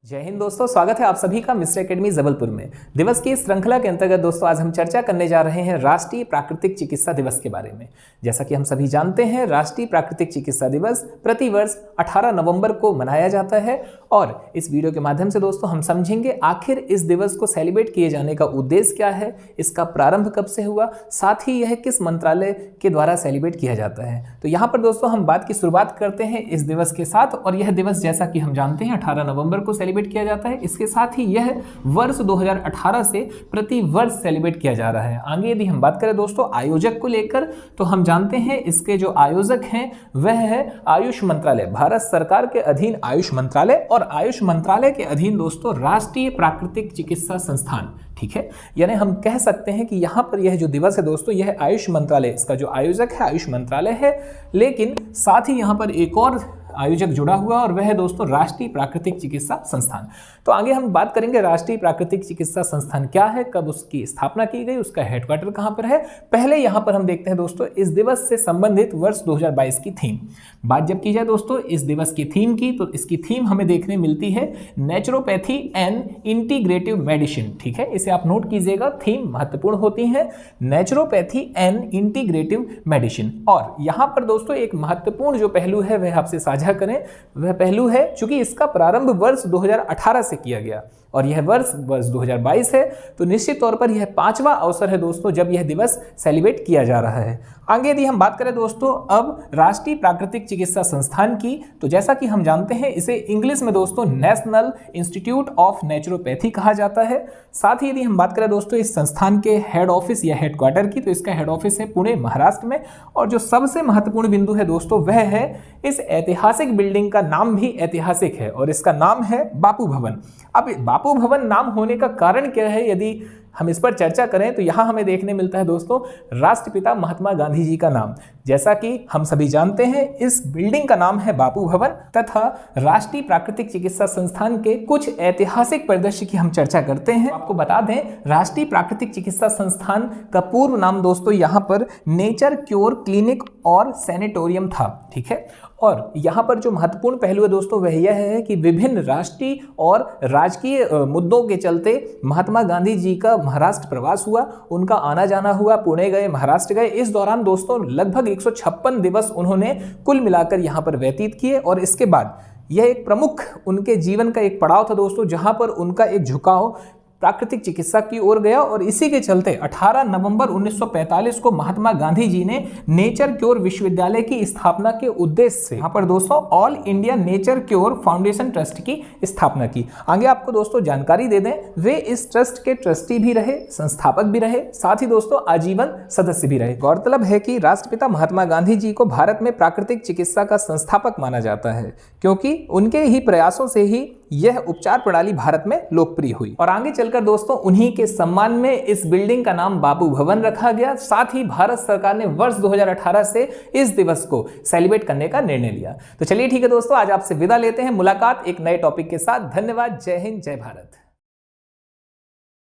जय हिंद दोस्तों, स्वागत है आप सभी का मिस्टर एकेडमी जबलपुर में। दिवस की इस श्रृंखला के अंतर्गत दोस्तों आज हम चर्चा करने जा रहे हैं राष्ट्रीय प्राकृतिक चिकित्सा दिवस के बारे में। जैसा कि हम सभी जानते हैं, राष्ट्रीय प्राकृतिक चिकित्सा दिवस प्रतिवर्ष 18 नवंबर को मनाया जाता है और इस वीडियो के माध्यम से दोस्तों हम समझेंगे आखिर इस दिवस को सेलिब्रेट किए जाने का उद्देश्य क्या है, इसका प्रारंभ कब से हुआ, साथ ही यह किस मंत्रालय के द्वारा सेलिब्रेट किया जाता है। तो यहाँ पर दोस्तों हम बात की शुरुआत करते हैं इस दिवस के साथ। और यह दिवस जैसा कि हम जानते हैं 18 नवंबर को सेलिब्रेट किया जाता है। इसके साथ ही यह वर्ष 2018 से प्रति वर्ष सेलिब्रेट किया जा रहा है। आगे यदि हम बात करें दोस्तों आयोजक को लेकर, तो हम जानते हैं इसके जो आयोजक हैं वह है आयुष मंत्रालय, भारत सरकार के अधीन आयुष मंत्रालय, और आयुष मंत्रालय के अधीन दोस्तों राष्ट्रीय प्राकृतिक चिकित्सा संस्थान। ठीक है, यानी हम कह सकते हैं कि यहाँ पर यह जो दिवस है दोस्तों यह आयुष मंत्रालय, इसका जो आयोजक है आयुष मंत्रालय है, लेकिन साथ ही यहाँ पर एक और आयोजक जुड़ा हुआ और वह है दोस्तों राष्ट्रीय प्राकृतिक चिकित्सा संस्थान। तो आगे हम बात करेंगे राष्ट्रीय प्राकृतिक चिकित्सा संस्थान क्या है, कब उसकी स्थापना की गई, उसका हेडक्वार्टर कहाँ पर है। पहले यहाँ पर हम देखते हैं दोस्तों इस दिवस से संबंधित वर्ष 2022 की थीम। बात जब की जाए दोस्तों इस दिवस की थीम की, तो इसकी थीम हमें देखने मिलती है नेचुरोपैथी एंड इंटीग्रेटिव मेडिसिन। ठीक है, इसे आप नोट कीजिएगा, थीम महत्वपूर्ण होती है, नेचुरोपैथी एंड इंटीग्रेटिव मेडिसिन। और यहाँ पर दोस्तों एक महत्वपूर्ण जो पहलू है वह आपसे साझा करें, वह पहलू है चूंकि इसका प्रारंभ वर्ष 2018 से किया गया और यह वर्ष 2022 है, तो निश्चित तौर पर यह 5वां अवसर है दोस्तों जब यह दिवस सेलिब्रेट किया जा रहा है। आगे यदि हम बात करें दोस्तों अब राष्ट्रीय प्राकृतिक चिकित्सा संस्थान की, तो जैसा कि हम जानते हैं इसे इंग्लिश में दोस्तों नेशनल इंस्टीट्यूट ऑफ नेचुरोपैथी कहा जाता है। साथ ही यदि हम बात करें दोस्तों इस संस्थान के हेड ऑफिस या हेडक्वार्टर की, तो इसका हेड ऑफिस है पुणे महाराष्ट्र में। और जो सबसे महत्वपूर्ण बिंदु है दोस्तों वह है इस ऐतिहासिक बिल्डिंग का नाम भी ऐतिहासिक है और इसका नाम है बापू भवन। अब बापू भवन नाम होने का कारण क्या है, यदि हम इस पर चर्चा करें तो यहाँ हमें देखने मिलता है दोस्तों राष्ट्रपिता महात्मा गांधी जी का नाम। जैसा कि हम सभी जानते हैं इस बिल्डिंग का नाम है बापू भवन तथा राष्ट्रीय प्राकृतिक चिकित्सा संस्थान के कुछ ऐतिहासिक परिदृश्य की हम चर्चा करते हैं। आपको बता दें राष्ट्रीय प्राकृतिक चिकित्सा संस्थान का पूर्व नाम दोस्तों यहाँ पर नेचर क्योर क्लिनिक और सैनिटोरियम था। ठीक है, और यहाँ पर जो महत्वपूर्ण पहलू है दोस्तों वह यह है कि विभिन्न राष्ट्रीय और राजकीय मुद्दों के चलते महात्मा गांधी जी का महाराष्ट्र प्रवास हुआ, उनका आना जाना हुआ, पुणे गए, महाराष्ट्र गए। इस दौरान दोस्तों लगभग 156 दिवस उन्होंने कुल मिलाकर यहाँ पर व्यतीत किए और इसके बाद यह एक प्रमुख उनके जीवन का एक पड़ाव था दोस्तों जहाँ पर उनका एक झुकाव प्राकृतिक चिकित्सा की ओर गया। और इसी के चलते 18 नवंबर 1945 को महात्मा गांधी जी ने नेचर क्योर विश्वविद्यालय की स्थापना के उद्देश्य से यहाँ पर दोस्तों all India nature cure foundation trust की स्थापना की। आगे आपको दोस्तों जानकारी दे दें, वे इस ट्रस्ट के ट्रस्टी भी रहे, संस्थापक भी रहे, साथ ही दोस्तों आजीवन सदस्य भी रहे। गौरतलब है कि राष्ट्रपिता महात्मा गांधी जी को भारत में प्राकृतिक चिकित्सा का संस्थापक माना जाता है क्योंकि उनके ही प्रयासों से ही यह उपचार प्रणाली भारत में लोकप्रिय हुई। और आगे चलकर दोस्तों उन्हीं के सम्मान में इस बिल्डिंग का नाम बापू भवन रखा गया। साथ ही भारत सरकार ने वर्ष 2018 से इस दिवस को सेलिब्रेट करने का निर्णय लिया। तो चलिए ठीक है दोस्तों, आज आपसे विदा लेते हैं, मुलाकात एक नए टॉपिक के साथ। धन्यवाद, जय हिंद, जय भारत।